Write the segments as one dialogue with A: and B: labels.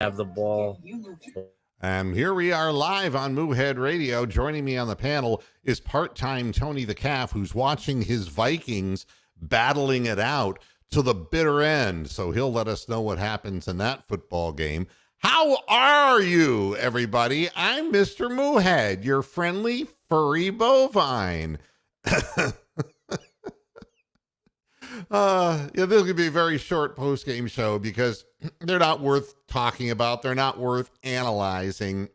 A: have the ball.
B: And here we are live on Moohead Radio. Joining me on the panel is part-time Tony the Calf, who's watching his Vikings battling it out to the bitter end. So he'll let us know what happens in that football game. How are you, everybody? I'm Mr. Moohead, your friendly furry bovine. Yeah, this is going to be a very short post-game show because they're not worth talking about. They're not worth analyzing,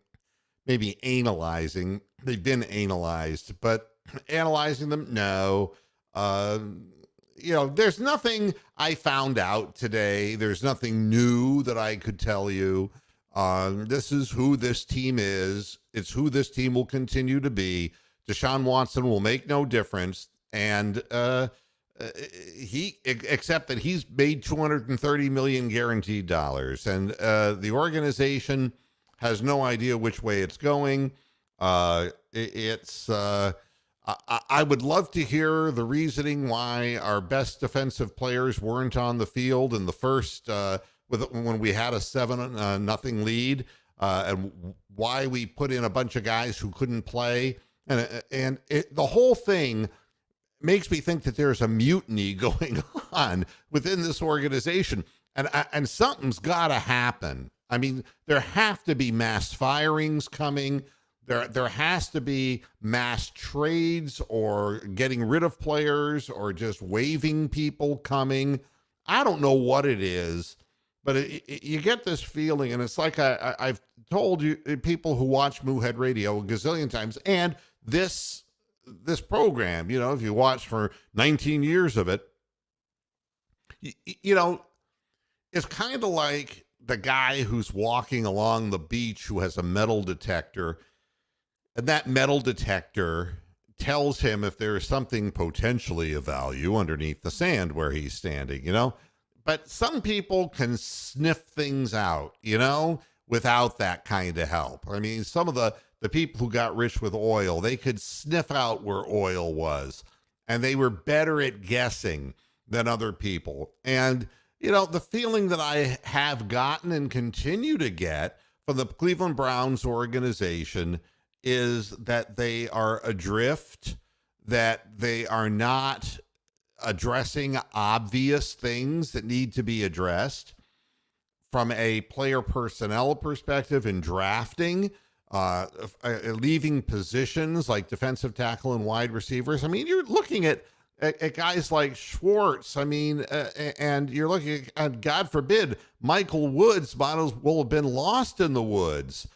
B: maybe analyzing. They've been analyzed, but analyzing them, no. There's nothing I found out today. There's nothing new that I could tell you. This is who this team is. It's who this team will continue to be. Deshaun Watson will make no difference. And, except that he's made $230 million guaranteed dollars, and the organization has no idea which way it's going. I would love to hear the reasoning why our best defensive players weren't on the field in the first when we had a 7-0 lead, and why we put in a bunch of guys who couldn't play, and the whole thing makes me think that there's a mutiny going on within this organization, and something's got to happen. I mean, there have to be mass firings coming. There has to be mass trades or getting rid of players or just waiving people coming. I don't know what it is, but you get this feeling, and it's like I've told you, people who watch Moohead Radio a gazillion times, and this program, if you watch for 19 years of it, it's kind of like the guy who's walking along the beach who has a metal detector, and that metal detector tells him if there is something potentially of value underneath the sand where he's standing, But some people can sniff things out, without that kind of help. I mean, some of the people who got rich with oil, they could sniff out where oil was, and they were better at guessing than other people. And, the feeling that I have gotten and continue to get from the Cleveland Browns organization is that they are adrift, that they are not addressing obvious things that need to be addressed from a player personnel perspective in drafting, leaving positions like defensive tackle and wide receivers. I mean, you're looking at guys like Schwartz. I mean, and you're looking at, God forbid, Michael Woods might as well have been lost in the woods.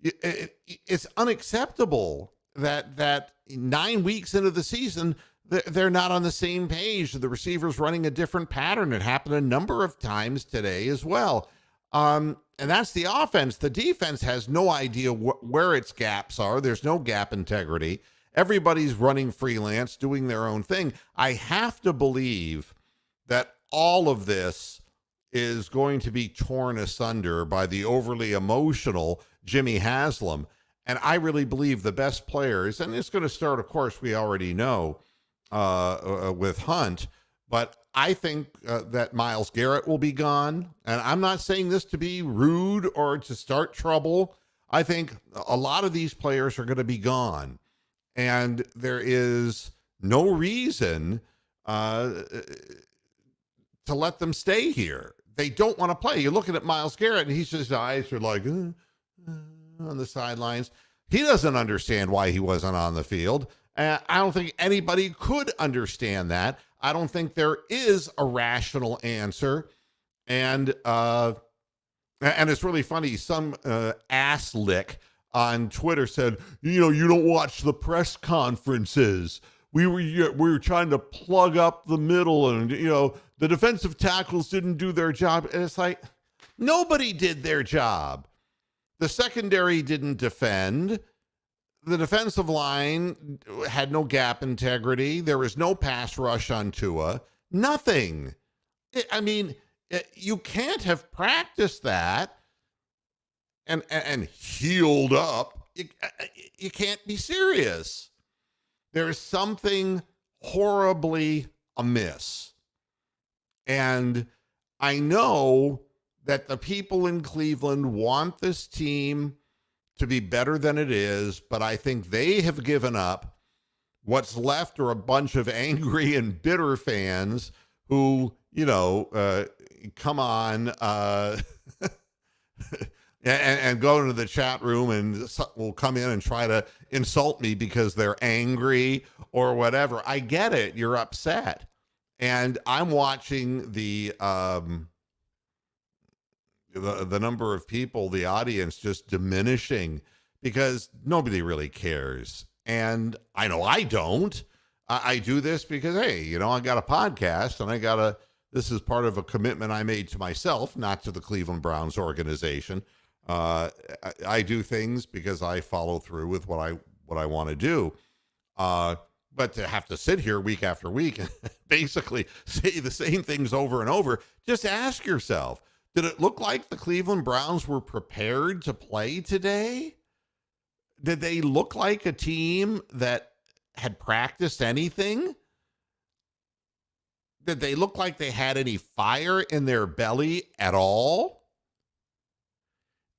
B: It's unacceptable that 9 weeks into the season, they're not on the same page. The receiver's running a different pattern. It happened a number of times today as well. And that's the offense. The defense has no idea where its gaps are. There's no gap integrity. Everybody's running freelance, doing their own thing. I have to believe that all of this is going to be torn asunder by the overly emotional Jimmy Haslam. And I really believe the best players, and it's going to start, of course, we already know, with Hunt, but I think that Myles Garrett will be gone. And I'm not saying this to be rude or to start trouble. I think a lot of these players are going to be gone. And there is no reason to let them stay here. They don't want to play. You're looking at Myles Garrett, and his eyes are like on the sidelines. He doesn't understand why he wasn't on the field. I don't think anybody could understand that. I don't think there is a rational answer. And it's really funny. Some ass lick on Twitter said, you don't watch the press conferences. We were trying to plug up the middle, and, the defensive tackles didn't do their job. And it's like, nobody did their job. The secondary didn't defend. The defensive line had no gap integrity. There was no pass rush on Tua. Nothing. I mean, you can't have practiced that and healed up. You can't be serious. There is something horribly amiss. And I know that the people in Cleveland want this team to be better than it is, but I think they have given up. What's left are a bunch of angry and bitter fans who, come on and go into the chat room and will come in and try to insult me because they're angry or whatever. I get it. You're upset. And I'm watching the number of people, the audience just diminishing because nobody really cares. And I know I don't. I do this because, hey, I got a podcast and this is part of a commitment I made to myself, not to the Cleveland Browns organization. I do things because I follow through with what I want to do. But to have to sit here week after week and basically say the same things over and over, just ask yourself, did it look like the Cleveland Browns were prepared to play today? Did they look like a team that had practiced anything? Did they look like they had any fire in their belly at all?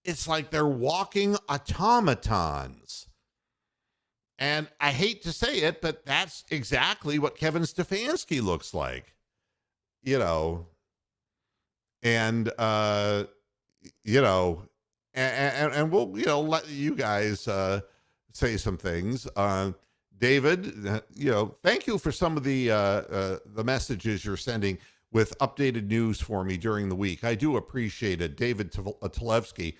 B: It's like they're walking automatons. And I hate to say it, but that's exactly what Kevin Stefanski looks like. And we'll, let you guys say some things. David, thank you for some of the messages you're sending with updated news for me during the week. I do appreciate it. David Talevsky,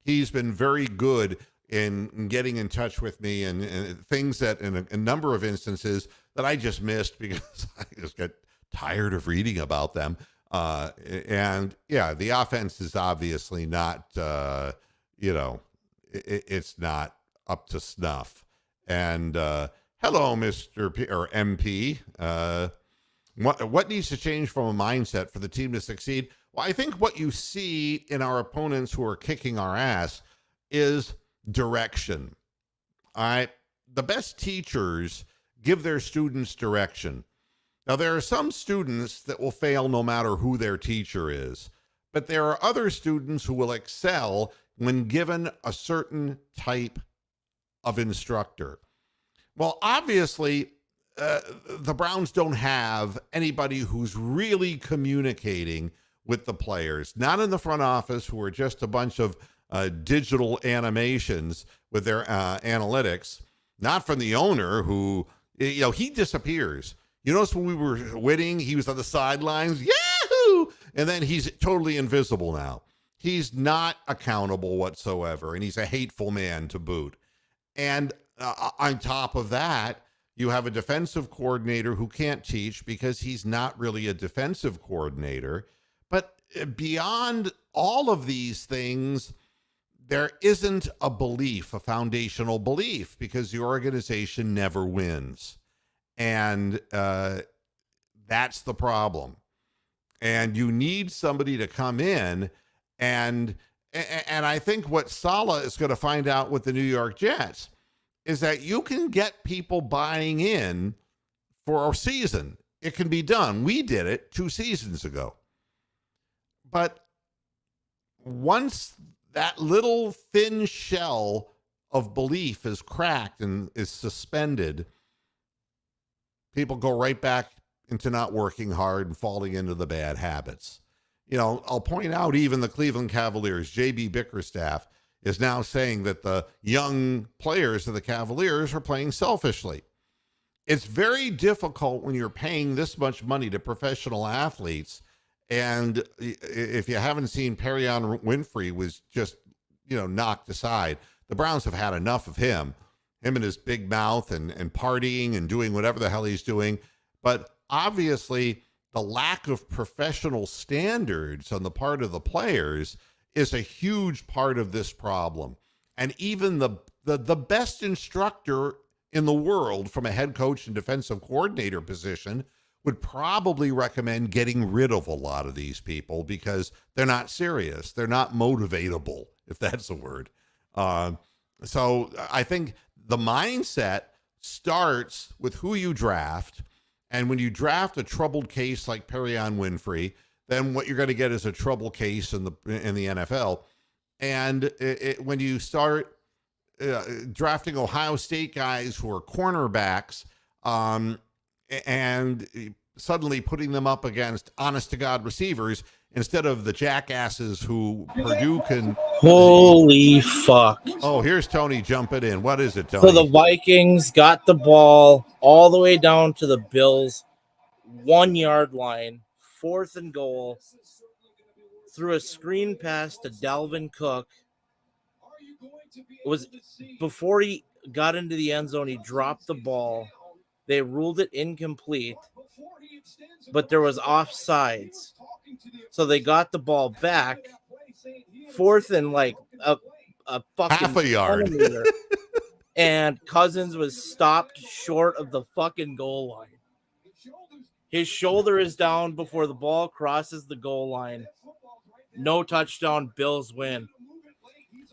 B: he's been very good in getting in touch with me and things that in a number of instances that I just missed because I just get tired of reading about them. The offense is obviously not, it's not up to snuff. And hello, Mr. P or MP. What needs to change from a mindset for the team to succeed? Well, I think what you see in our opponents who are kicking our ass is direction. All right. The best teachers give their students direction. Now, there are some students that will fail no matter who their teacher is, but there are other students who will excel when given a certain type of instructor. Well, obviously, the Browns don't have anybody who's really communicating with the players, not in the front office, who are just a bunch of digital animations with their analytics, not from the owner who, he disappears. You notice when we were winning, he was on the sidelines, yahoo! And then he's totally invisible now. He's not accountable whatsoever, and he's a hateful man to boot. And on top of that, you have a defensive coordinator who can't teach because he's not really a defensive coordinator. But beyond all of these things, there isn't a belief, a foundational belief, because the organization never wins. And that's the problem. And you need somebody to come in and I think what Saleh is going to find out with the New York Jets is that you can get people buying in for a season. It can be done. We did it 2 seasons ago. But once that little thin shell of belief is cracked and is suspended, people go right back into not working hard and falling into the bad habits. I'll point out even the Cleveland Cavaliers, J.B. Bickerstaff, is now saying that the young players of the Cavaliers are playing selfishly. It's very difficult when you're paying this much money to professional athletes. And if you haven't seen, Perion Winfrey was just, knocked aside. The Browns have had enough of him and his big mouth and partying and doing whatever the hell he's doing. But obviously, the lack of professional standards on the part of the players is a huge part of this problem. And even the best instructor in the world from a head coach and defensive coordinator position would probably recommend getting rid of a lot of these people because they're not serious. They're not motivatable, if that's a word. So I think the mindset starts with who you draft. And when you draft a troubled case like Perion Winfrey, then what you're going to get is a trouble case in the NFL. And when you start drafting Ohio State guys who are cornerbacks, and suddenly putting them up against honest to God receivers instead of the jackasses who Purdue can.
A: Holy fuck.
B: Oh, here's Tony jumping in. What is it, Tony?
A: So the Vikings got the ball all the way down to the Bills' 1 yard line, 4th and goal, threw a screen pass to Dalvin Cook. It was before he got into the end zone, he dropped the ball. They ruled it incomplete, but there was offsides. So they got the ball back, 4th and like a fucking
B: half a yard.
A: And Cousins was stopped short of the fucking goal line. His shoulder is down before the ball crosses the goal line. No touchdown, Bills win.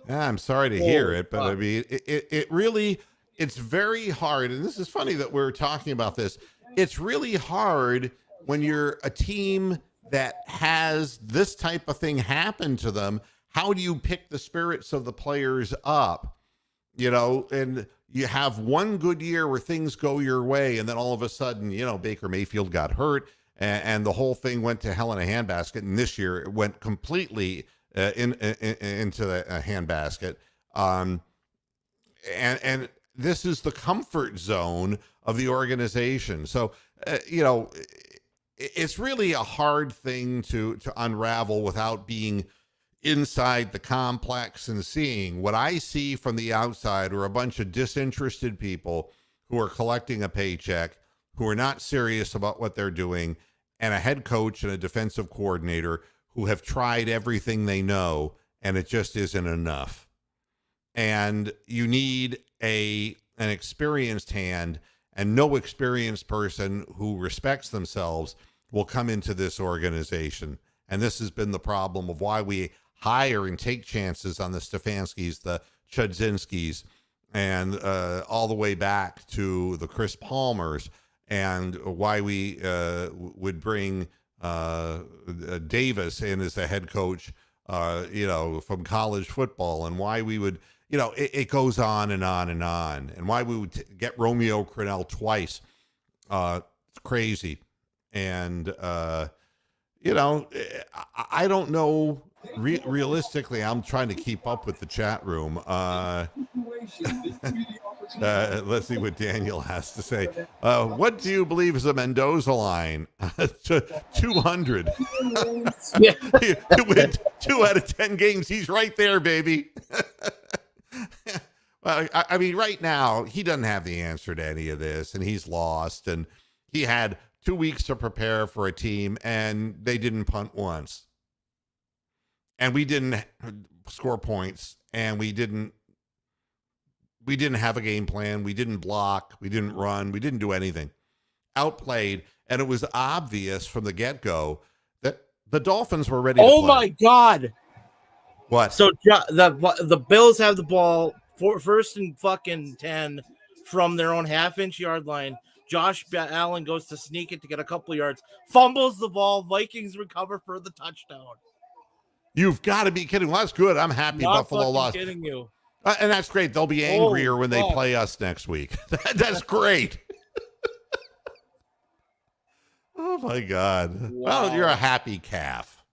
B: Yeah, I'm sorry to hear it, but I mean, it really, it's very hard. And this is funny that we're talking about this. It's really hard when you're a team that has this type of thing happen to them. How do you pick the spirits of the players up? And you have one good year where things go your way, and then all of a sudden, Baker Mayfield got hurt, and the whole thing went to hell in a handbasket. And this year, it went completely into the handbasket. And this is the comfort zone of the organization. So, it's really a hard thing to unravel without being inside the complex and seeing. What I see from the outside are a bunch of disinterested people who are collecting a paycheck, who are not serious about what they're doing, and a head coach and a defensive coordinator who have tried everything they know, and it just isn't enough. And you need an experienced hand, and no experienced person who respects themselves will come into this organization. And this has been the problem of why we hire and take chances on the Stefanskis, the Chudzinskis, and all the way back to the Chris Palmers, and why we would bring Davis in as the head coach, from college football, and why we would, it goes on and on and on, and why we would get Romeo Crennel twice. It's crazy. And, I don't know. Realistically, I'm trying to keep up with the chat room. Let's see what Daniel has to say. What do you believe is a Mendoza line? 200.
A: Yeah.
B: He went 2 out of 10 games. He's right there, baby. Well, I mean, right now, he doesn't have the answer to any of this, and he's lost. And he had 2 weeks to prepare for a team, and they didn't punt once. And we didn't score points, and we didn't have a game plan. We didn't block. We didn't run. We didn't do anything. Outplayed, and it was obvious from the get-go that the Dolphins were ready to play.
A: Oh, my God.
B: What?
A: So the Bills have the ball, first and fucking 10 from their own half-inch yard line. Josh Allen goes to sneak it to get a couple yards, fumbles the ball. Vikings recover for the touchdown.
B: You've got to be kidding. Well, that's good. I'm happy Buffalo lost.
A: Kidding you.
B: And that's great. They'll be angrier when they play us next week. That's great. Oh, my God.
A: Wow.
B: Well, you're a happy calf.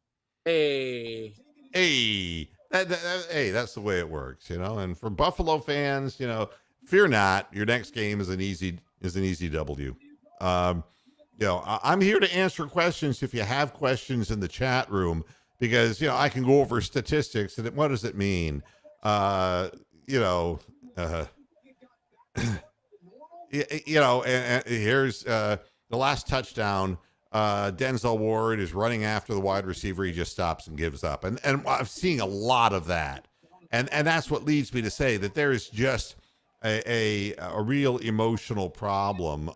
A: Hey.
B: Hey, that's the way it works, And for Buffalo fans, fear not. Your next game is an easy W. I'm here to answer questions if you have questions in the chat room, because I can go over statistics and what does it mean? And here's the last touchdown. Denzel Ward is running after the wide receiver. He just stops and gives up. And I'm seeing a lot of that. And that's what leads me to say that there is just a real emotional problem.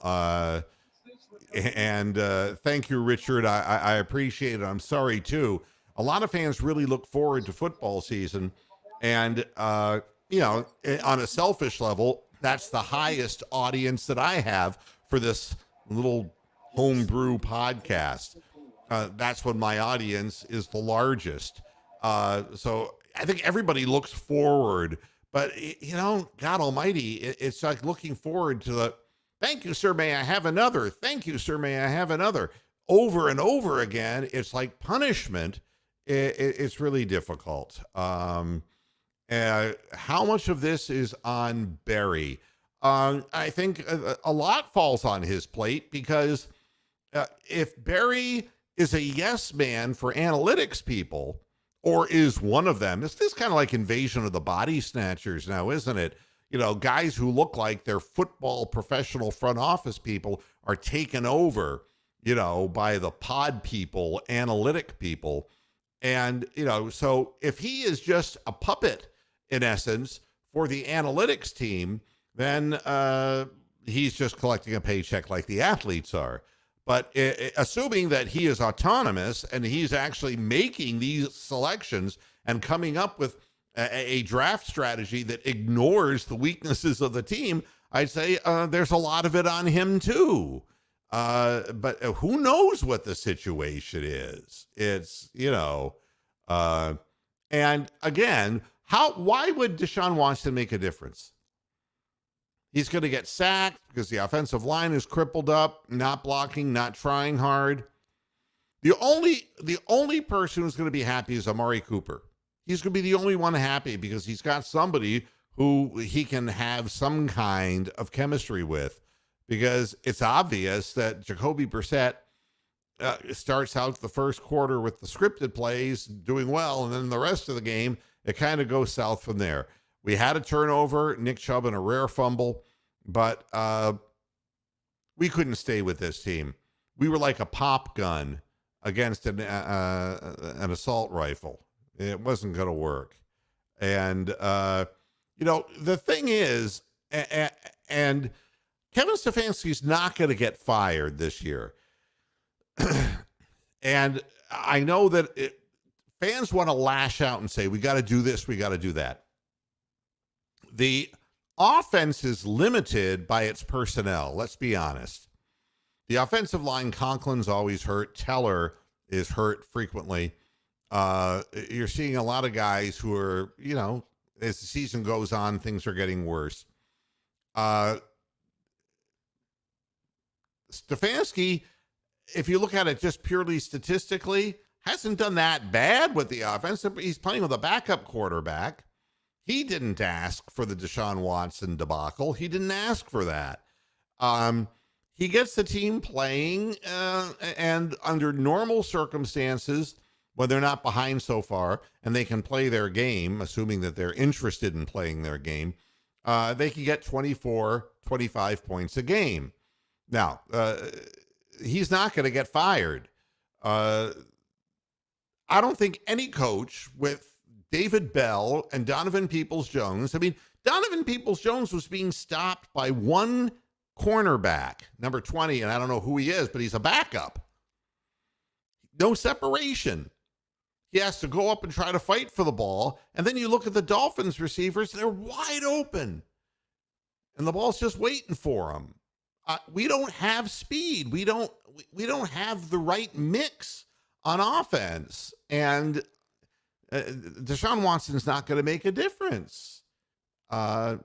B: Thank you, Richard. I appreciate it. I'm sorry, too. A lot of fans really look forward to football season. And, on a selfish level, that's the highest audience that I have for this little homebrew podcast. that's when my audience is the largest. So I think everybody looks forward, but God Almighty, it's like looking forward to the thank you, sir. May I have another? Thank you, sir. May I have another? Over and over again. It's like punishment. It's really difficult. How much of this is on Barry? I think a lot falls on his plate because if Barry is a yes man for analytics people, or is one of them, it's this kind of like invasion of the body snatchers now, isn't it? Guys who look like they're football professional front office people are taken over, by the pod people, analytic people. And, so if he is just a puppet, in essence, for the analytics team, then he's just collecting a paycheck like the athletes are. But assuming that he is autonomous and he's actually making these selections and coming up with a draft strategy that ignores the weaknesses of the team, I'd say there's a lot of it on him too. But who knows what the situation is? It's, and again, why would Deshaun Watson make a difference? He's going to get sacked because the offensive line is crippled up, not blocking, not trying hard. The only person who's going to be happy is Amari Cooper. He's going to be the only one happy because he's got somebody who he can have some kind of chemistry with, because it's obvious that Jacoby Brissett starts out the first quarter with the scripted plays doing well, and then the rest of the game, it kind of goes south from there. We had a turnover, Nick Chubb and a rare fumble, but we couldn't stay with this team. We were like a pop gun against an assault rifle. It wasn't going to work. And, the thing is, and Kevin Stefanski's not going to get fired this year. And I know that fans want to lash out and say, we got to do this, we got to do that. The offense is limited by its personnel. Let's be honest. The offensive line, Conklin's always hurt. Teller is hurt frequently. You're seeing a lot of guys who are, as the season goes on, things are getting worse. Stefanski, if you look at it just purely statistically, hasn't done that bad with the offense. He's playing with a backup quarterback. He didn't ask for the Deshaun Watson debacle. He didn't ask for that. He gets the team playing, and under normal circumstances, when they're not behind so far, and they can play their game, assuming that they're interested in playing their game, they can get 24, 25 points a game. Now, he's not going to get fired. I don't think any coach with David Bell and Donovan Peoples-Jones. I mean, Donovan Peoples-Jones was being stopped by one cornerback, number 20, and I don't know who he is, but he's a backup. No separation. He has to go up and try to fight for the ball, and then you look at the Dolphins receivers, they're wide open, and the ball's just waiting for them. We don't have speed. We don't have the right mix on offense, and Deshaun Watson's not going to make a difference. So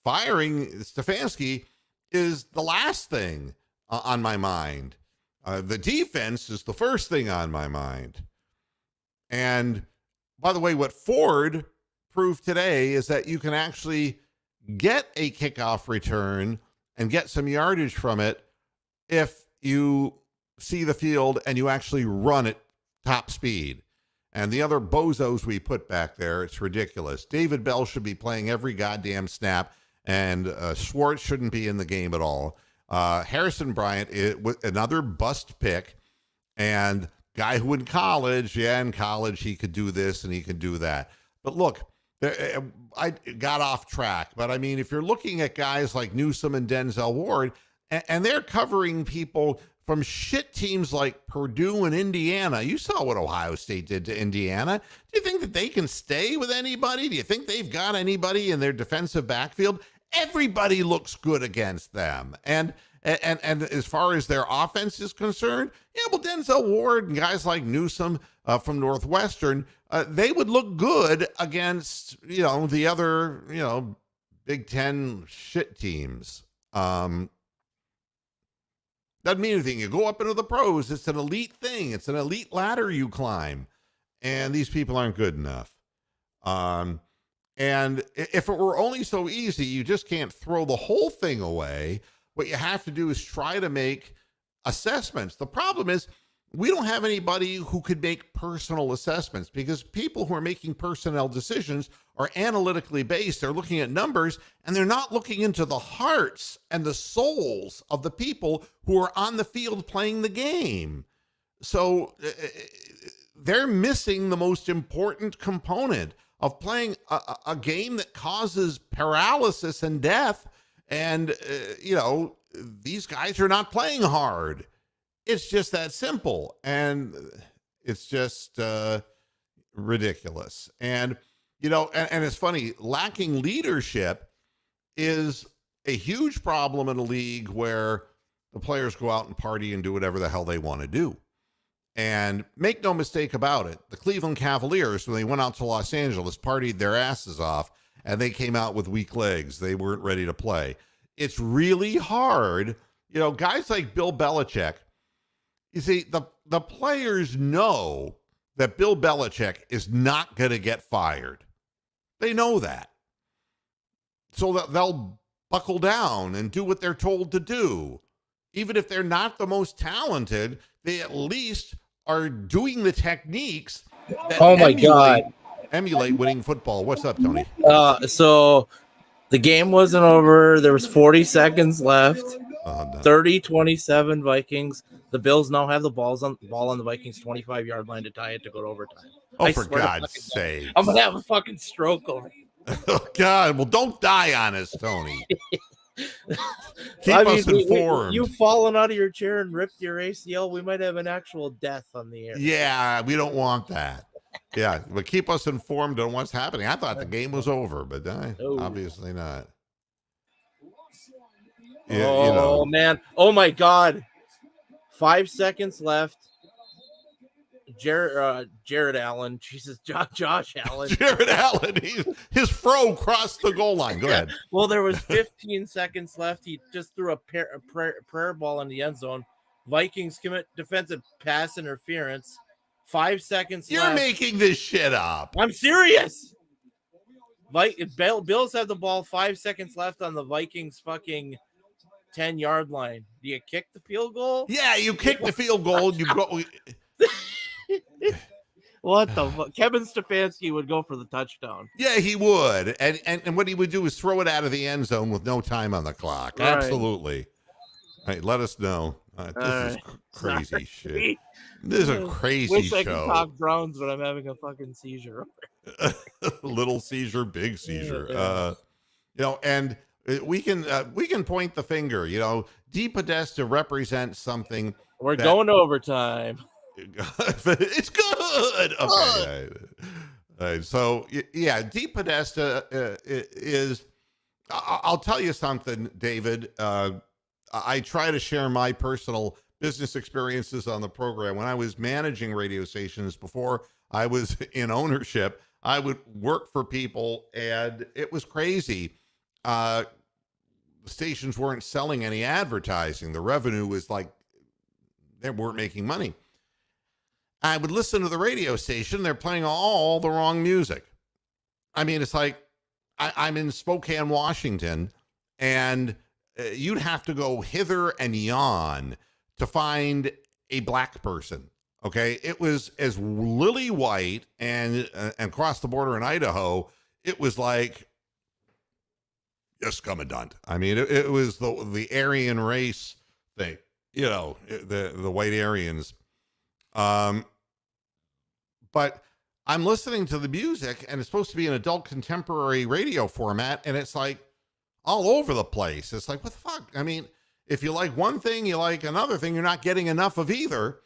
B: firing Stefanski is the last thing on my mind. The defense is the first thing on my mind. And by the way, what Ford proved today is that you can actually get a kickoff return and get some yardage from it if you see the field and you actually run it top speed. And the other bozos we put back there, it's ridiculous. David Bell should be playing every goddamn snap, and Schwartz shouldn't be in the game at all. Harrison Bryant, another bust pick, and guy who in college he could do this and he could do that. But look, I got off track. But I mean, if you're looking at guys like Newsome and Denzel Ward, and they're covering people from shit teams like Purdue and Indiana. You saw what Ohio State did to Indiana. Do you think that they can stay with anybody? Do you think they've got anybody in their defensive backfield? Everybody looks good against them. And And as far as their offense is concerned, yeah, well, Denzel Ward and guys like Newsome from Northwestern, they would look good against, the other, Big Ten shit teams. Doesn't mean anything. You go up into the pros. It's an elite thing. It's an elite ladder you climb. And these people aren't good enough. And if it were only so easy, you just can't throw the whole thing away. What you have to do is try to make assessments. The problem is we don't have anybody who could make personal assessments, because people who are making personnel decisions are analytically based. They're looking at numbers, and they're not looking into the hearts and the souls of the people who are on the field playing the game. So they're missing the most important component of playing a game that causes paralysis and death. And, these guys are not playing hard. It's just that simple. And it's just ridiculous. And, and it's funny, lacking leadership is a huge problem in a league where the players go out and party and do whatever the hell they want to do. And make no mistake about it, the Cleveland Cavaliers, when they went out to Los Angeles, partied their asses off, and they came out with weak legs. They weren't ready to play. It's really hard. Guys like Bill Belichick, you see, the players know that Bill Belichick is not going to get fired. They know that. So that they'll buckle down and do what they're told to do. Even if they're not the most talented, they at least are doing the techniques that emulate winning football. What's up, Tony?
A: So the game wasn't over. There was 40 seconds left. 30-27 Vikings. The Bills now have the ball on the Vikings 25-yard line to tie it to go to overtime.
B: Oh, for God's sake.
A: I'm going to have a fucking stroke over here.
B: Oh, God. Well, don't die on us, Tony. Keep us informed.
A: You fallen out of your chair and ripped your ACL, we might have an actual death on the air.
B: Yeah, we don't want that. Yeah, but keep us informed on what's happening. I thought the game was over, but obviously not.
A: Yeah, man. Oh, my God. 5 seconds left. Jared Allen. Jesus, Josh Allen.
B: Jared Allen. His fro crossed the goal line. Go ahead.
A: Well, there was 15 seconds left. He just threw a prayer ball in the end zone. Vikings commit defensive pass interference. 5 seconds left.
B: You're making this shit up.
A: I'm serious. Bills have the ball. 5 seconds left on the Vikings fucking 10-yard line. Do you kick the field goal?
B: Yeah, you kick the field goal. You go.
A: What the fuck? Kevin Stefanski would go for the touchdown.
B: Yeah, he would. And what he would do is throw it out of the end zone with no time on the clock. Right. Absolutely. All right, let us know. This is crazy shit. This is a crazy
A: Wish
B: show.
A: I could talk Browns, but I'm having a fucking seizure.
B: Little seizure, big seizure. And we can point the finger. D. Podesta represents something.
A: We're going to overtime.
B: It's good. Okay. All right. So yeah, D. Podesta is. I'll tell you something, David. I try to share my personal business experiences on the program. When I was managing radio stations before I was in ownership, I would work for people, and it was crazy. The stations weren't selling any advertising. The revenue was like they weren't making money. I would listen to the radio station. They're playing all the wrong music. I mean, it's like I'm in Spokane, Washington, and you'd have to go hither and yon to find a black person. Okay. It was as lily white and across the border in Idaho, it was like, yes, commandant. I mean, it was the Aryan race thing, the white Aryans. But I'm listening to the music, and it's supposed to be an adult contemporary radio format, and it's like all over the place. It's like, what the fuck? I mean, if you like one thing, you like another thing, you're not getting enough of either.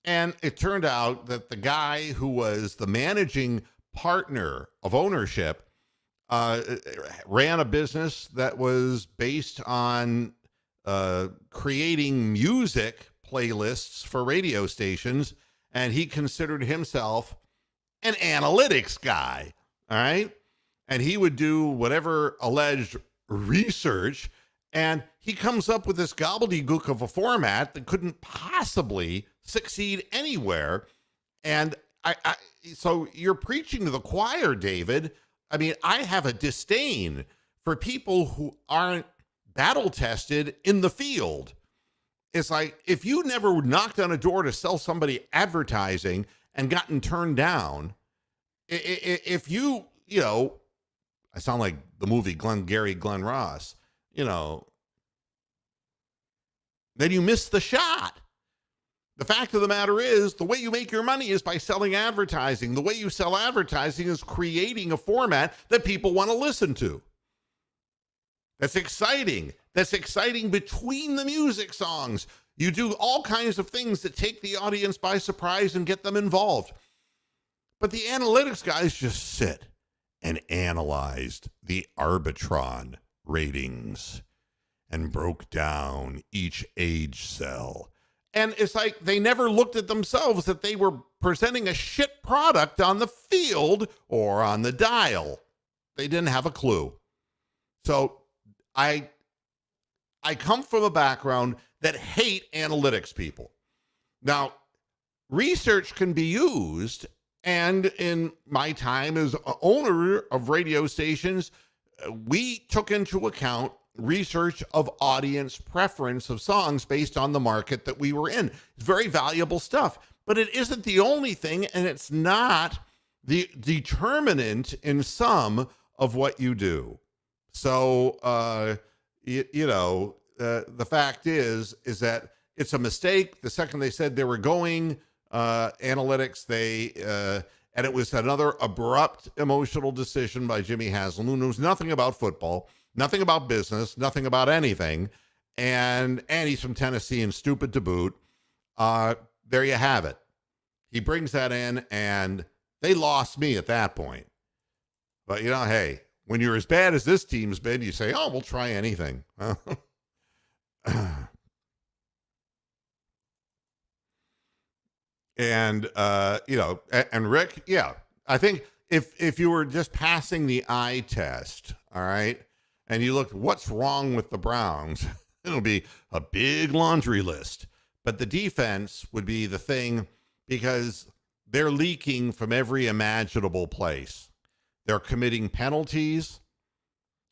B: And it turned out that the guy who was the managing partner of ownership ran a business that was based on creating music playlists for radio stations, and he considered himself an analytics guy. All right. And he would do whatever alleged research, and he comes up with this gobbledygook of a format that couldn't possibly succeed anywhere. And so you're preaching to the choir, David. I mean, I have a disdain for people who aren't battle tested in the field. It's like, if you never knocked on a door to sell somebody advertising and gotten turned down, if you know, I sound like the movie Glenn Ross, then you miss the shot. The fact of the matter is, the way you make your money is by selling advertising. The way you sell advertising is creating a format that people want to listen to. That's exciting. That's exciting between the music songs. You do all kinds of things that take the audience by surprise and get them involved. But the analytics guys just sit and analyzed the Arbitron ratings and broke down each age cell. And it's like they never looked at themselves, that they were presenting a shit product on the field or on the dial. They didn't have a clue. So I come from a background that hate analytics people. Now, research can be used, and in my time as owner of radio stations, we took into account research of audience preference of songs based on the market that we were in. It's very valuable stuff, but it isn't the only thing, and it's not the determinant in some of what you do. So, the fact is that it's a mistake. The second they said they were going analytics, and it was another abrupt emotional decision by Jimmy Haslam, who knows nothing about football, nothing about business, nothing about anything, and he's from Tennessee and stupid to boot. There you have it. He brings that in, and they lost me at that point. But hey, when you're as bad as this team's been, you say, "Oh, we'll try anything." And and Rick, yeah, I think if you were just passing the eye test, all right, and you looked, what's wrong with the Browns, it'll be a big laundry list. But the defense would be the thing, because they're leaking from every imaginable place. They're committing penalties.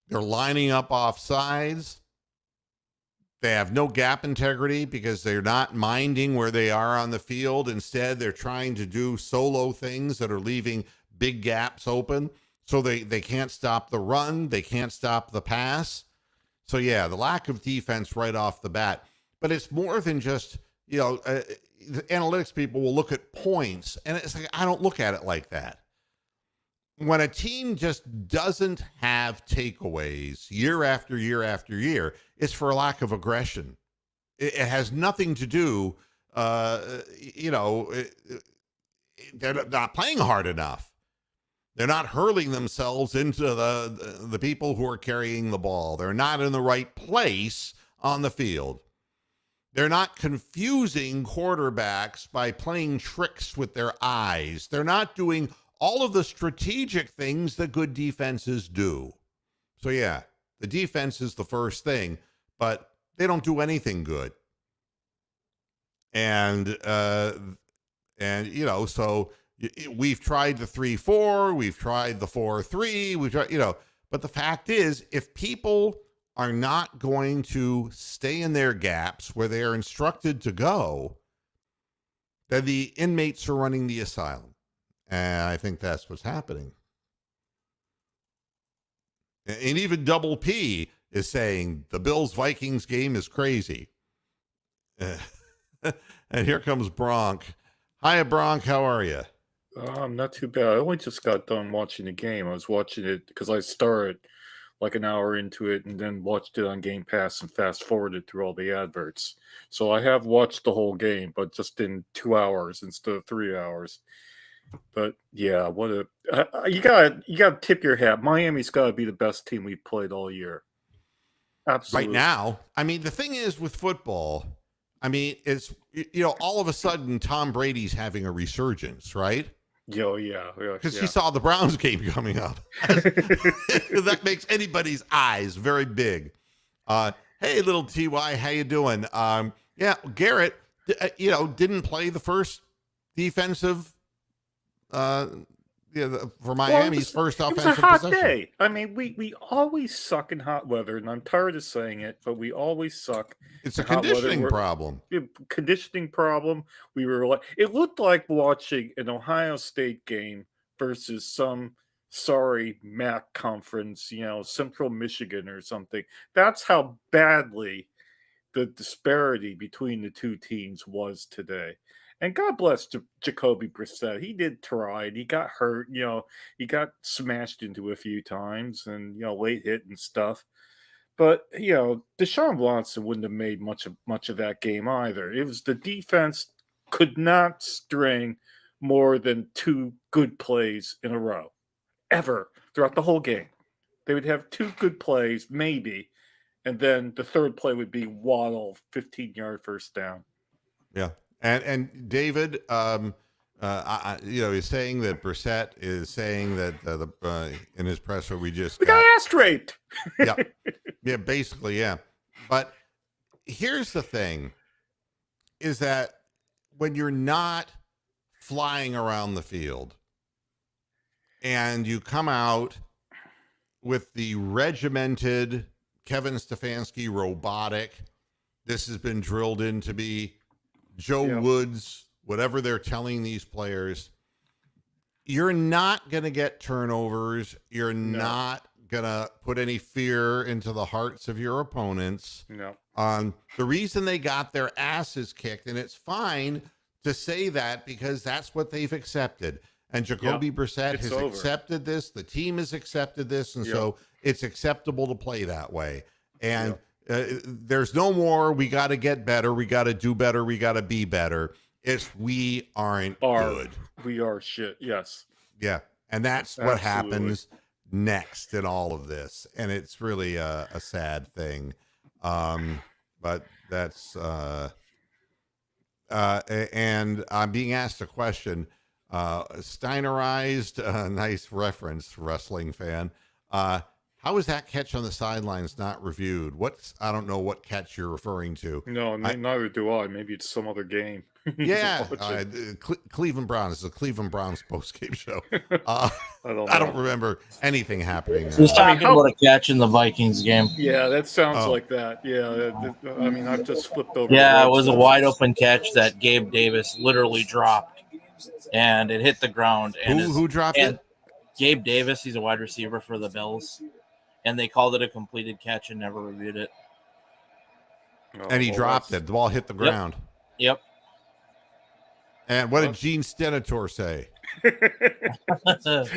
B: They're lining up off sides. They have no gap integrity because they're not minding where they are on the field. Instead, they're trying to do solo things that are leaving big gaps open. So they can't stop the run. They can't stop the pass. So, yeah, the lack of defense right off the bat. But it's more than just, the analytics people will look at points. And it's like, I don't look at it like that. When a team just doesn't have takeaways year after year after year, it's for a lack of aggression. It has nothing to do, they're not playing hard enough. They're not hurling themselves into the people who are carrying the ball. They're not in the right place on the field. They're not confusing quarterbacks by playing tricks with their eyes. They're not doing all of the strategic things that good defenses do. So, yeah, the defense is the first thing, but they don't do anything good. And so we've tried the 3-4, we've tried the 4-3, we've tried, but the fact is, if people are not going to stay in their gaps where they are instructed to go, then the inmates are running the asylum. And I think that's what's happening. And even Double P is saying the Bills-Vikings game is crazy. And here comes Bronk. Hiya, Bronk. How are you?
C: Not too bad. I only just got done watching the game. I was watching it because I started like an hour into it and then watched it on Game Pass and fast-forwarded through all the adverts. So I have watched the whole game, but just in 2 hours instead of 3 hours. But yeah, you gotta tip your hat. Miami's gotta be the best team we've played all year. Absolutely.
B: now. I mean, the thing is with football, I mean, it's, all of a sudden Tom Brady's having a resurgence, right?
C: Yeah.
B: Because he saw the Browns game coming up. That makes anybody's eyes very big. Hey, little TY, how you doing? Yeah, Garrett, didn't play the first defensive, for Miami's first
C: it was
B: offensive
C: a hot
B: possession.
C: day. I mean, we always suck in hot weather, and I'm tired of saying it, but we always suck.
B: It's a
C: in hot weather.
B: conditioning problem.
C: Conditioning problem. We were like, it looked like watching an Ohio State game versus some sorry MAC conference, Central Michigan or something. That's how badly the disparity between the two teams was today. And God bless Jacoby Brissett. He did try, and he got hurt. He got smashed into a few times, and late hit and stuff. But Deshaun Watson wouldn't have made much of that game either. It was the defense could not string more than 2 good plays in a row, ever throughout the whole game. They would have 2 good plays, maybe, and then the third play would be Waddle, 15-yard first down.
B: Yeah. And David, he's saying that Brissett is saying that in his presser we
C: got ass raped.
B: Yeah, basically, yeah. But here's the thing: is that when you're not flying around the field and you come out with the regimented Kevin Stefanski robotic, this has been drilled into me. Joe Woods, whatever they're telling these players, you're not going to get turnovers. You're not going to put any fear into the hearts of your opponents.
C: No.
B: The reason they got their asses kicked, and it's fine to say that because that's what they've accepted. And Jacoby Brissett has accepted this. The team has accepted this. And so it's acceptable to play that way. And there's no more, we got to get better, we got to do better, we got to be better. It's we aren't good.
C: We are shit, yes.
B: Yeah, and that's what happens next in all of this. And it's really a sad thing. But that's... and I'm being asked a question. Steinerized, nice reference, wrestling fan. How is that catch on the sidelines not reviewed? I don't know what catch you're referring to.
C: No, neither do I. Maybe it's some other game.
B: Yeah, Cleveland Browns. It's a Cleveland Browns postgame show. I don't remember anything happening.
A: He's talking about a catch in the Vikings game.
C: Yeah, that sounds like that. Yeah, I mean, I've just flipped over.
A: Yeah, it was a wide open catch that Gabe Davis literally dropped, and it hit the ground. And
B: who dropped it?
A: Gabe Davis. He's a wide receiver for the Bills. And they called it a completed catch and never reviewed it.
B: And he dropped it. The ball hit the ground.
A: Yep.
B: And what did Gene Stenator say?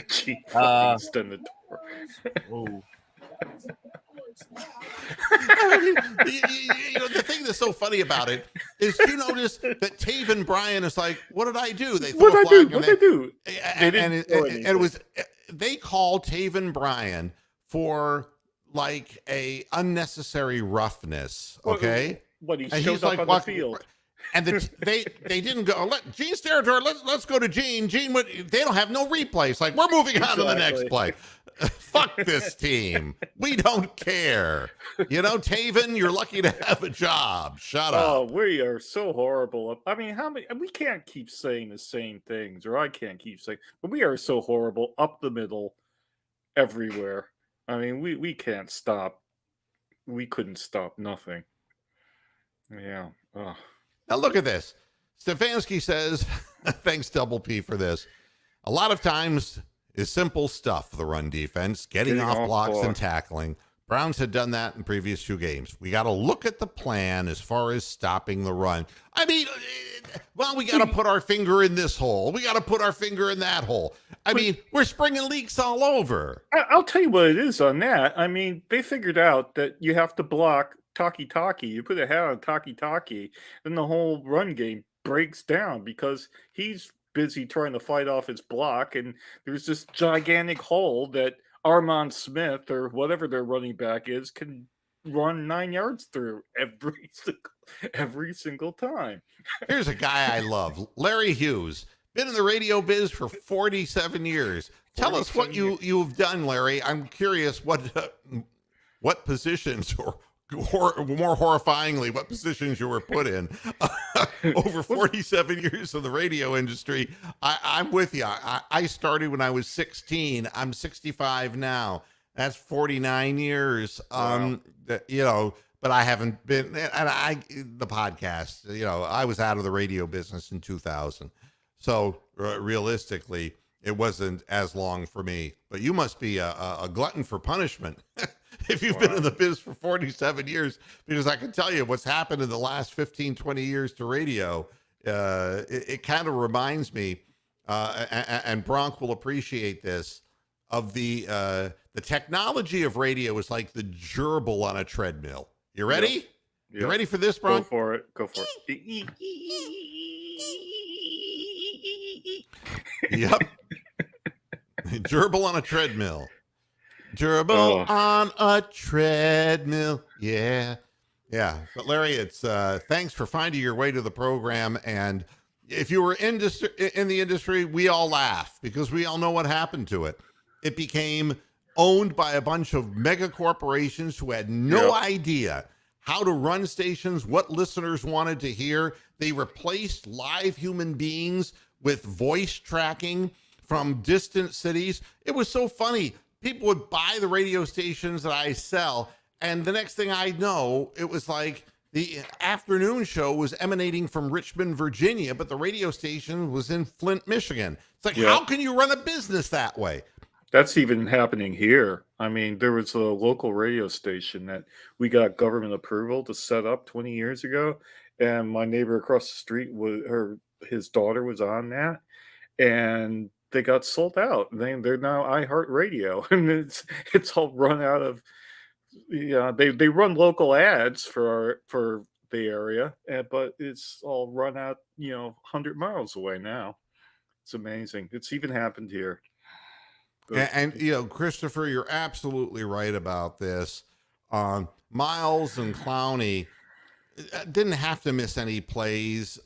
C: Gene Stenator.
B: The thing that's so funny about it is you notice that Taven Bryan is like, what did I do? They threw a flag. What did I do? And it was, they called Taven Bryan for like a unnecessary roughness. Okay.
C: What he showed up on the field.
B: And they didn't go, Gene's territory, let's go to Gene. Gene, they don't have no replays. Like, we're moving on to the next play. Fuck this team. We don't care. Taven, you're lucky to have a job. Shut up.
C: Oh, we are so horrible. I mean, we can't keep saying the same things, or I can't keep saying, but we are so horrible up the middle everywhere. I mean, we can't stop. We couldn't stop nothing. Yeah. Ugh.
B: Now look at this. Stefanski says, thanks Double P for this. A lot of times is simple stuff, the run defense, getting off blocks and tackling. Browns had done that in previous 2 games. We got to look at the plan as far as stopping the run. I mean, we got to put our finger in this hole. We got to put our finger in that hole. I mean, we're springing leaks all over.
C: I'll tell you what it is on that. I mean, they figured out that you have to block Taki. You put a hat on Taki, then the whole run game breaks down because he's busy trying to fight off his block, and there's this gigantic hole that Armand Smith or whatever their running back is can run 9 yards through every single time.
B: Here's a guy I love, Larry Hughes. Been in the radio biz for 47 years. Tell us what
C: 47
B: you've done, Larry. I'm curious what positions, or more horrifyingly, what positions you were put in over 47 years in the radio industry. I'm with you. I started when I was 16. I'm 65 now. That's 49 years.
C: Wow.
B: But I haven't been, and the podcast, I was out of the radio business in 2000. So realistically, it wasn't as long for me. But you must be a glutton for punishment if you've been in the biz for 47 years, because I can tell you what's happened in the last 15, 20 years to radio. It kind of reminds me, and Bronk will appreciate this, of the technology of radio is like the gerbil on a treadmill. You ready?
C: Yep.
B: You ready for this, Bronk?
C: Go for it.
B: Yep. Gerbil on a treadmill. Gerbil on a treadmill. Yeah. Yeah. But Larry, it's thanks for finding your way to the program. And if you were in the industry, we all laugh because we all know what happened to it. It became owned by a bunch of mega corporations who had no idea how to run stations, what listeners wanted to hear. They replaced live human beings with voice tracking from distant cities. It was so funny. People would buy the radio stations that I sell, and the next thing I know, it was like the afternoon show was emanating from Richmond, Virginia, but the radio station was in Flint, Michigan. It's like, how can you run a business that way?
C: That's even happening here. I mean, there was a local radio station that we got government approval to set up 20 years ago, and my neighbor across the street his daughter was on that, and they got sold out. They're now iHeartRadio, and it's all run out of. Yeah, they run local ads for the area, but it's all run out 100 miles away now. It's amazing. It's even happened here.
B: And Christopher, you're absolutely right about this. Miles and Clowney didn't have to miss any plays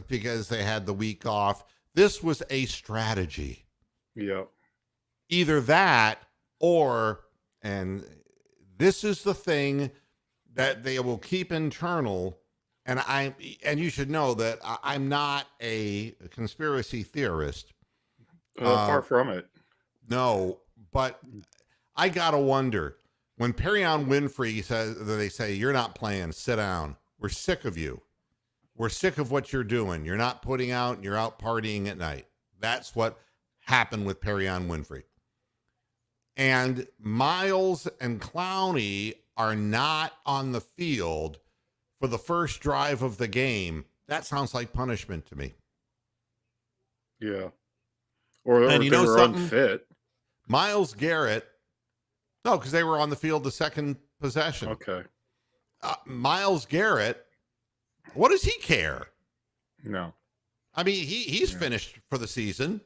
B: because they had the week off. This was a strategy.
C: Yeah.
B: Either that or, and this is the thing that they will keep internal. And you should know that I'm not a conspiracy theorist.
C: Far from it.
B: No, but I gotta wonder when Perrion Winfrey they say, you're not playing, sit down. We're sick of you. We're sick of what you're doing. You're not putting out and you're out partying at night. That's what happened with Perrion Winfrey. And Miles and Clowney are not on the field for the first drive of the game. That sounds like punishment to me.
C: Yeah. Or
B: and
C: they were unfit.
B: Myles Garrett, no, because they were on the field the second possession.
C: Okay.
B: Myles Garrett, what does he care?
C: No.
B: I mean, he's finished for the season.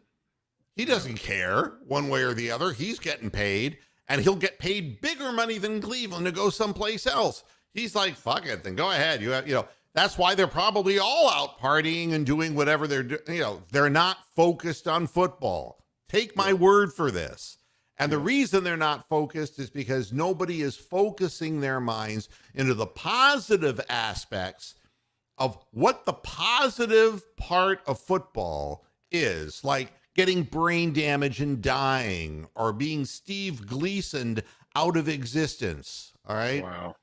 B: He doesn't care one way or the other. He's getting paid, and he'll get paid bigger money than Cleveland to go someplace else. He's like, fuck it, then go ahead. That's why they're probably all out partying and doing whatever they're doing. They're not focused on football. Take my word for this. And the reason they're not focused is because nobody is focusing their minds into the positive aspects of what the positive part of football is, like getting brain damage and dying, or being Steve Gleason out of existence. All right.
C: Wow.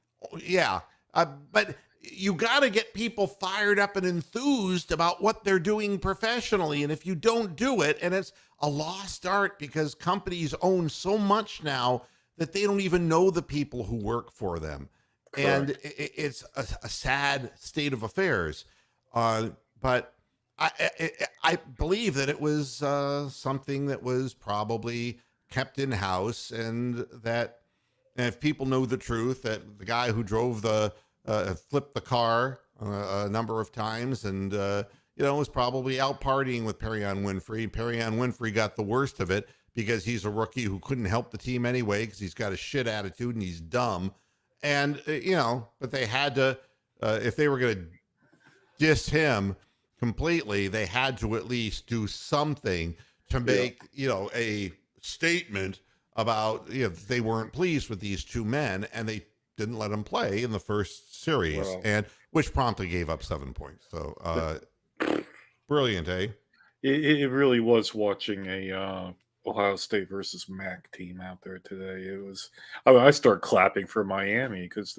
B: Yeah. But you got to get people fired up and enthused about what they're doing professionally. And if you don't do it, and it's a lost art because companies own so much now that they don't even know the people who work for them. Correct. And it's a sad state of affairs. But I believe that it was something that was probably kept in house, and that if people know the truth, that the guy who drove flipped the car a number of times and was probably out partying with Perrion Winfrey. Perrion Winfrey got the worst of it because he's a rookie who couldn't help the team anyway because he's got a shit attitude and he's dumb. And, but they had to, if they were going to diss him completely, they had to at least do something to make, a statement about, they weren't pleased with these two men, and they didn't let him play in the first series, and which promptly gave up 7 points. So, brilliant, eh?
C: It really was watching a Ohio State versus MAC team out there today. It was. I started clapping for Miami because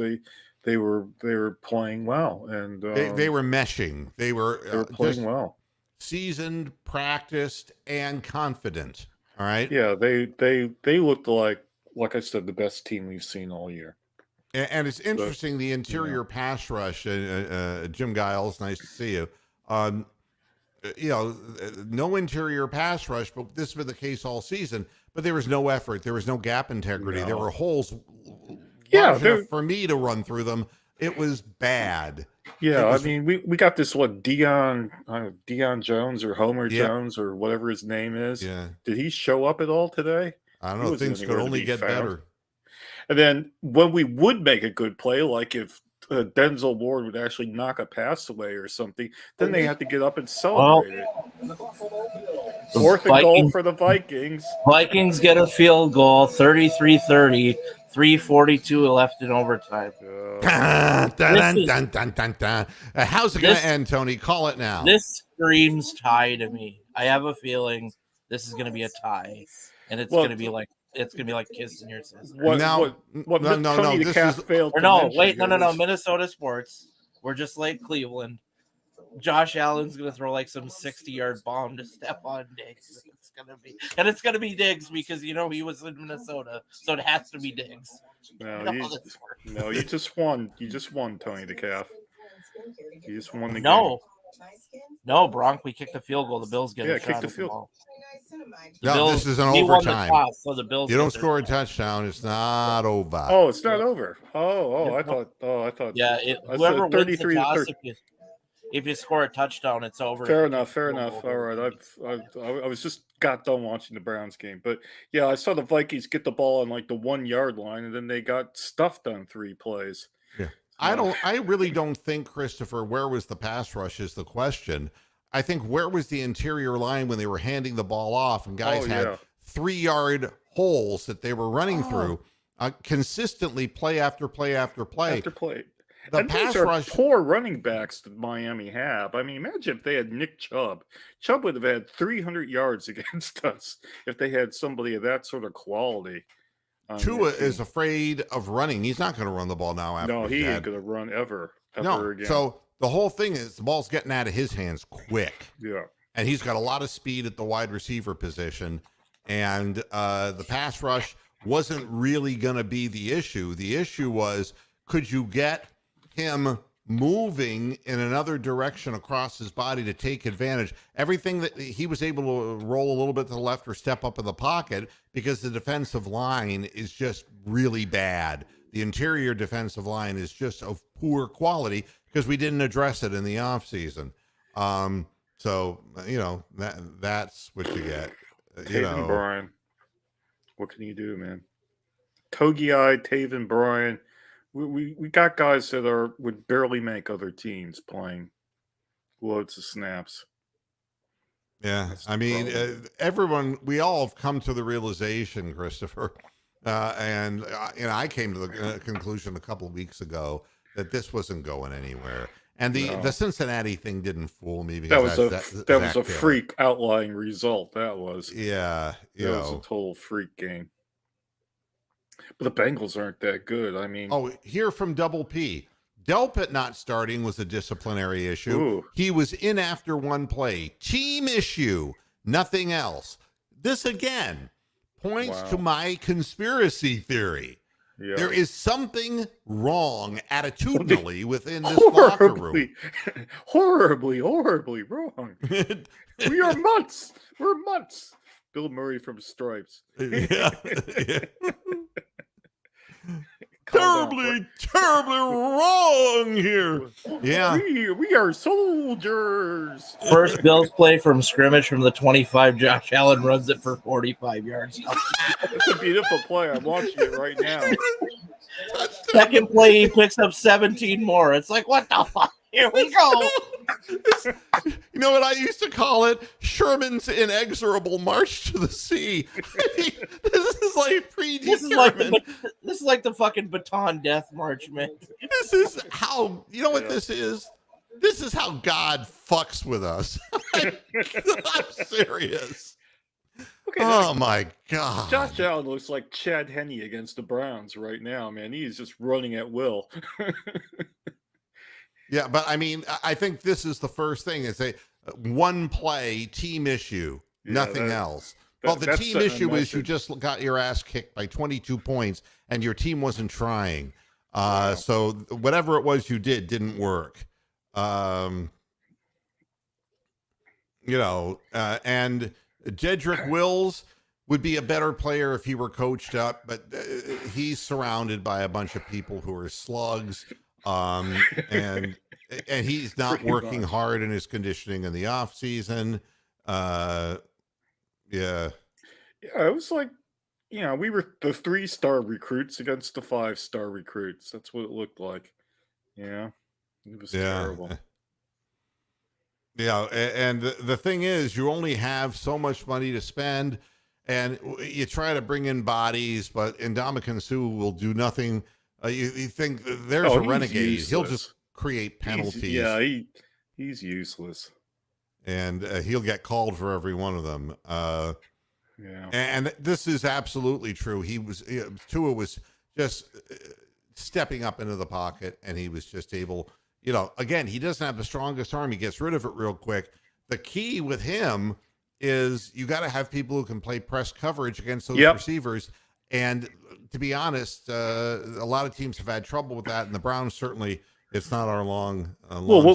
C: they were playing well, and
B: They were meshing. They were
C: playing well,
B: seasoned, practiced, and confident. All right.
C: Yeah, they looked like I said, the best team we've seen all year.
B: And it's interesting, the interior pass rush. Jim Giles, nice to see you. No interior pass rush, but this has been the case all season. But there was no effort. There was no gap integrity.
C: No.
B: There were holes large enough for me to run through them. It was bad.
C: Yeah, we got this Dion Jones or Homer Jones or whatever his name is.
B: Yeah.
C: Did he show up at all today?
B: I don't know. Things could only get better.
C: And then when we would make a good play, like if Denzel Ward would actually knock a pass away or something, then they had to get up and celebrate it. Fourth and goal for the Vikings.
A: Vikings get a field goal, 33-30, 3:42 left in overtime.
B: How's it going to end, Tony? Call it now.
A: This screams tie to me. I have a feeling this is going to be a tie, and it's going to be like kissing your sister.
B: No.
A: Minnesota sports. We're just like Cleveland. Josh Allen's going to throw like some 60-yard bomb to Stephon Diggs. It's going to be Diggs because he was in Minnesota, so it has to be Diggs.
C: No, you just won. You just won, Tony the Calf. You just won the game.
A: No, Bronk. We kicked the field goal. The Bills get a shot at the ball.
B: No, this is an overtime.
A: Toss, so the Bills
B: you don't score a touchdown, it's not over.
C: Oh, it's not over. I thought.
A: Yeah, whoever wins the toss, if you score a touchdown, it's over.
C: Fair enough. All right, I was just got done watching the Browns game, but yeah, I saw the Vikings get the ball on like the 1 yard line, and then they got stuffed on 3 plays.
B: Yeah, I really don't think, Christopher, where was the pass rush is the question. I think where was the interior line when they were handing the ball off and guys had 3-yard holes that they were running through consistently, play after play after play.
C: The pass rush, poor running backs that Miami have. I mean, imagine if they had Nick Chubb. Chubb would have had 300 yards against us if they had somebody of that sort of quality.
B: Tua is afraid of running. He's not going to run the ball now.
C: No, he ain't going to run ever again.
B: So the whole thing is the ball's getting out of his hands quick.
C: Yeah.
B: And he's got a lot of speed at the wide receiver position. And the pass rush wasn't really going to be the issue. The issue was, could you get him moving in another direction across his body to take advantage? Everything that he was able to roll a little bit to the left or step up in the pocket because the defensive line is just really bad. The interior defensive line is just of poor quality because we didn't address it in the offseason. So, that's what you get.
C: Taven Bryan. What can you do, man? Togi-eyed Taven Bryan. We got guys that would barely make other teams playing loads of snaps.
B: Yeah, I mean, we all have come to the realization, Christopher, and I came to the conclusion a couple of weeks ago that this wasn't going anywhere. And the Cincinnati thing didn't fool me because
C: that was a freak outlying result. That was
B: that
C: was a total freak game. But the Bengals aren't that good. I mean,
B: here from Double P, Delpit not starting was a disciplinary issue.
C: Ooh.
B: He was in after one play. Team issue, nothing else. This again points to my conspiracy theory. Yeah. There is something wrong attitudinally within this locker room.
C: Horribly wrong. We are mutts. We're mutts. Bill Murray from Stripes.
B: Yeah. Terribly wrong here. Yeah.
C: We are soldiers.
A: First Bills play from scrimmage from the 25. Josh Allen runs it for 45 yards.
C: It's a beautiful play. I'm watching it right now.
B: Touchdown.
A: Second play, he picks up 17 more. It's like, what the fuck? Here we go.
B: You know what I used to call it? Sherman's inexorable march to the sea. I mean, this is like predetermined.
A: This is like the fucking baton death march, man.
B: This is how, you know what this is? This is how God fucks with us. I'm serious.
C: Okay,
B: oh my God.
C: Josh Allen looks like Chad Henne against the Browns right now, man. He's just running at will.
B: Yeah, but I mean, I think this is the first thing. It's a one play team issue, nothing else. Well, the team issue is you just got your ass kicked by 22 points and your team wasn't trying. So whatever it was you did didn't work. And Jedrick Wills would be a better player if he were coached up, but he's surrounded by a bunch of people who are slugs. And he's not working hard in his conditioning in the off season. Yeah,
C: it was like, we were the 3-star recruits against the 5-star recruits. That's what it looked like. Yeah, it was terrible.
B: Yeah, and the thing is, you only have so much money to spend, and you try to bring in bodies, but Ndamukong Suh will do nothing. You think there's a renegade.
C: Useless.
B: He'll just create penalties.
C: He's useless.
B: And he'll get called for every one of them. And this is absolutely true. Tua was just stepping up into the pocket, and he was just able, again, he doesn't have the strongest arm. He gets rid of it real quick. The key with him is you got to have people who can play press coverage against those receivers. And to be honest, a lot of teams have had trouble with that, and the Browns certainly, it's not our long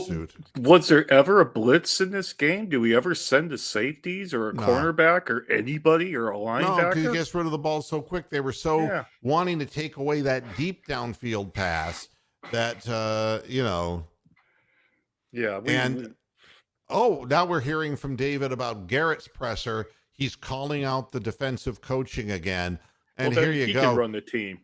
B: suit.
C: Was there ever a blitz in this game? Do we ever send the safeties or a cornerback or anybody or a linebacker?
B: No, because he gets rid of the ball so quick. They were so wanting to take away that deep downfield pass that, now we're hearing from David about Garrett's presser. He's calling out the defensive coaching again. And here you go.
C: He can run the team.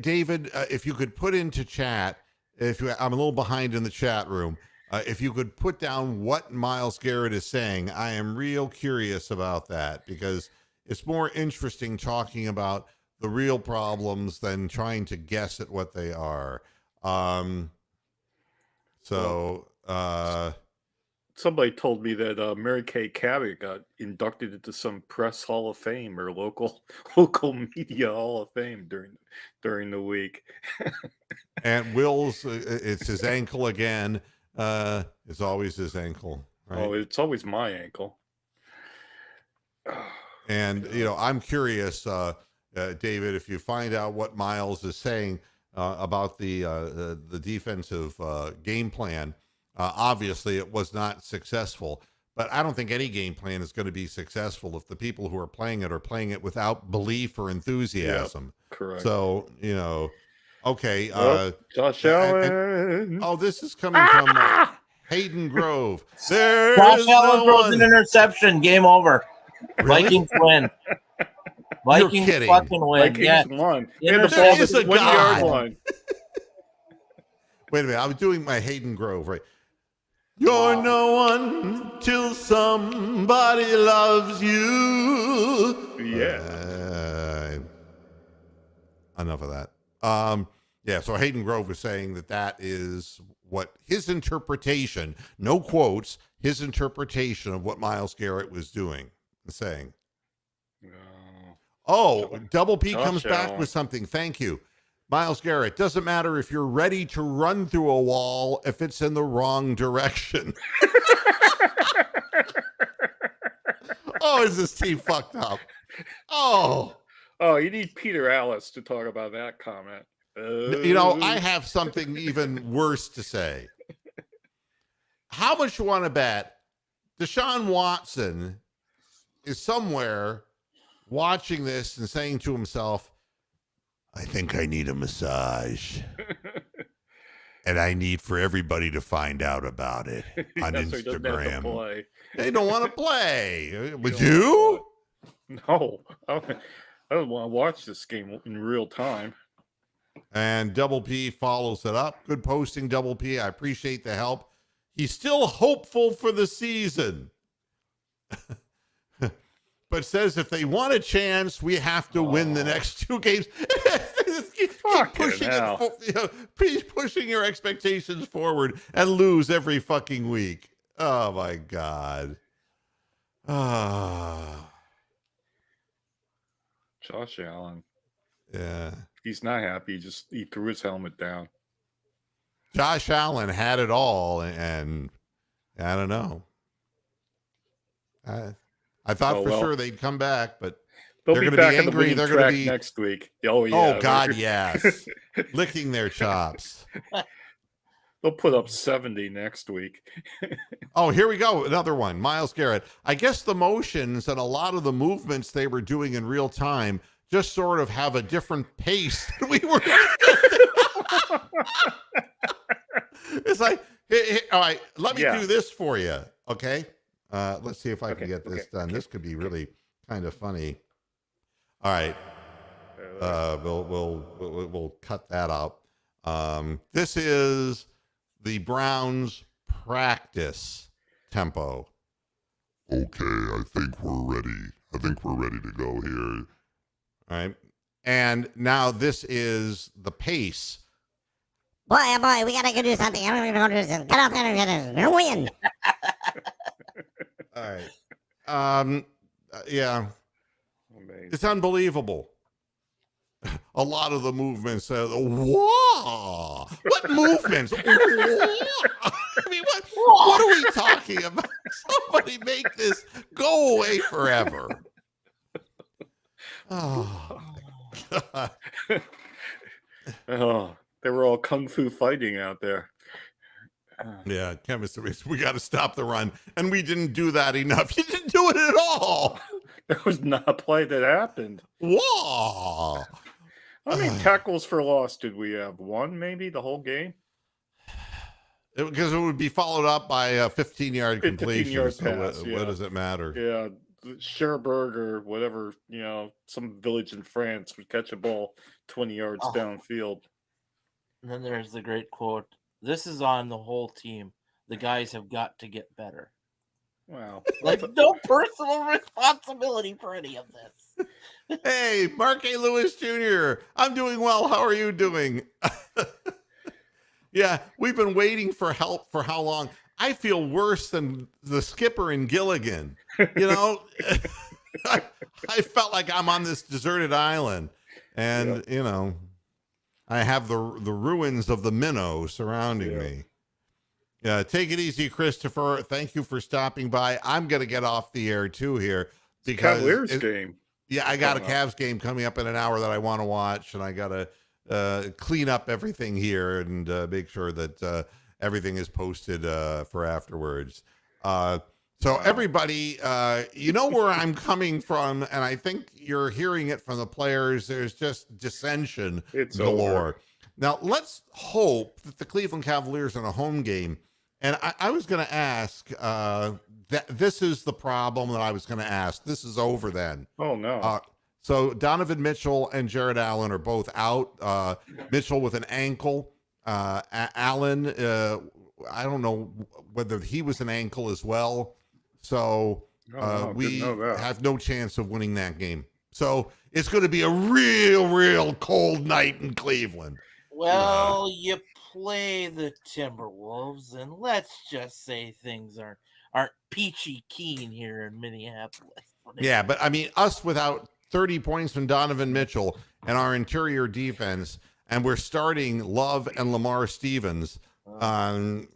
B: David, if you could put into chat, I'm a little behind in the chat room. If you could put down what Myles Garrett is saying, I am real curious about that, because it's more interesting talking about the real problems than trying to guess at what they are.
C: Somebody told me that Mary Kay Cabot got inducted into some press hall of fame or local media hall of fame during the week.
B: And Will's, it's his ankle again. It's always his ankle, right?
C: Oh, it's always my ankle.
B: And I'm curious, David, if you find out what Myles is saying about the defensive game plan. Obviously, it was not successful, but I don't think any game plan is going to be successful if the people who are playing it without belief or enthusiasm.
C: Yeah, correct.
B: So, okay.
C: Josh Allen.
B: This is coming from Hayden Grove.
A: Josh Allen throws an interception. Game over.
B: Really?
A: Vikings win. Vikings fucking win.
C: Vikings won.
B: And the ball is a
C: 1-yard line.
B: Wait a minute. I was doing my Hayden Grove, right? You're no one till somebody loves you.
C: Yeah.
B: Enough of that. So Hayden Grove was saying that is what his interpretation, no quotes, his interpretation of what Myles Garrett was saying. Double P comes back with something. Thank you. Myles Garrett, doesn't matter if you're ready to run through a wall if it's in the wrong direction. Is this team fucked up?
C: You need Peter Alice to talk about that comment.
B: I have something even worse to say. How much you want to bet Deshaun Watson is somewhere watching this and saying to himself, I think I need a massage. And I need for everybody to find out about it on Instagram. They don't want to play. Would you?
C: No. I don't want to watch this game in real time.
B: And Double P follows it up. Good posting, Double P. I appreciate the help. He's still hopeful for the season. But says if they want a chance, we have to win the next 2 games. Keep pushing your expectations forward and lose every fucking week. Oh my God.
C: Josh Allen.
B: Yeah.
C: He's not happy. He threw his helmet down.
B: Josh Allen had it all, and I don't know. I thought for sure they'd come back, but
C: they'll
B: they're
C: be
B: going to
C: back
B: be
C: in the
B: angry.
C: winning
B: They're going to
C: track
B: be
C: next week. Oh yeah.
B: Oh God, yes. Licking their chops.
C: They'll put up 70 next week.
B: Oh, here we go. Another one. Myles Garrett. I guess the motions and a lot of the movements they were doing in real time just sort of have a different pace than we were. It's like, hey, all right, let me do this for you. Okay. Let's see if I can get this done. This could be really kind of funny. All right. We'll cut that out. This is the Browns practice tempo. Okay, I think we're ready. To go here. All right. And now this is the pace.
D: Boy, oh boy, we gotta go do something. I'm gonna go do something. Get off there and get it. Win.
B: All right. Yeah. Amazing. It's unbelievable. A lot of the movements. Whoa! What movements? I mean, what are we talking about? Somebody make this go away forever. Oh, God.
C: Oh, they were all kung fu fighting out there.
B: Yeah, chemistry. We got to stop the run, and we didn't do that enough. You didn't do it at all.
C: There was not a play that happened.
B: Whoa!
C: How many tackles for loss did we have? 1, maybe, the whole game?
B: Because it would be followed up by a 15-yard completion.
C: 15-yard
B: so
C: pass,
B: what does it matter?
C: Yeah, Cherbourg or whatever, some village in France would catch a ball 20 yards downfield.
A: And then there's the great quote. This is on the whole team. The guys have got to get better.
C: Wow.
A: Like no personal responsibility for any of this.
B: Hey, Mark A. Lewis Jr., I'm doing well. How are you doing? Yeah, we've been waiting for help for how long? I feel worse than the skipper in Gilligan. I felt like I'm on this deserted island, and I have the ruins of the minnow surrounding me. Yeah, take it easy, Christopher. Thank you for stopping by. I'm going to get off the air too here because
C: Cavaliers game.
B: Yeah, I got a Cavs game coming up in an hour that I want to watch, and I got to clean up everything here and make sure that everything is posted for afterwards. So everybody, you know where I'm coming from, and I think you're hearing it from the players. There's just dissension galore.
C: Over.
B: Now, let's hope that the Cleveland Cavaliers in a home game, and I was going to ask, that this is the problem that I was going to ask. This is over then.
C: Oh, no.
B: So Donovan Mitchell and Jared Allen are both out. Mitchell with an ankle. Allen, I don't know whether he was an ankle as well. So we have no chance of winning that game. So it's going to be a real cold night in Cleveland.
A: Well, you play the Timberwolves, and let's just say things aren't peachy keen here in Minneapolis.
B: Yeah, but I mean, us without 30 points from Donovan Mitchell and our interior defense, and we're starting Love and Lamar Stevens.
C: The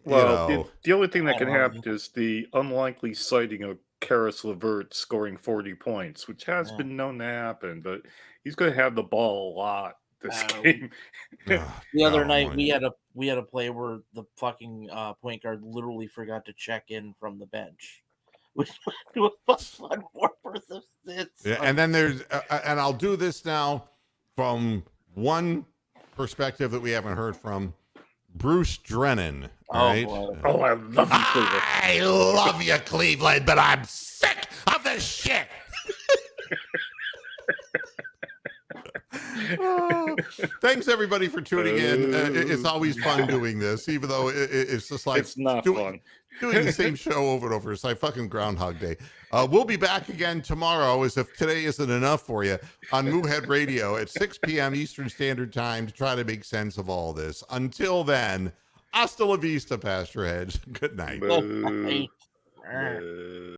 C: only thing that can happen is the unlikely sighting of Karis LeVert scoring 40 points, which has been known to happen, but he's going to have the ball a lot this game.
A: The other night we had a play where the fucking point guard literally forgot to check in from the bench, which was one more person.
B: Yeah, and then there's and I'll do this now from one perspective that we haven't heard from. Bruce Drennan. Right?
C: Oh, I love you, Cleveland.
B: I love you, Cleveland, but I'm sick of this shit. Oh, thanks everybody for tuning in. It's always fun doing this, even though it's just like
C: It's not fun.
B: doing the same show over and over. It's like fucking Groundhog Day. We'll be back again tomorrow, as if today isn't enough for you, on Moohead Radio at 6 p.m. Eastern Standard Time to try to make sense of all this. Until then, hasta la vista, Pastor Heads. Good night.
C: Boo.
A: Bye.
C: Boo.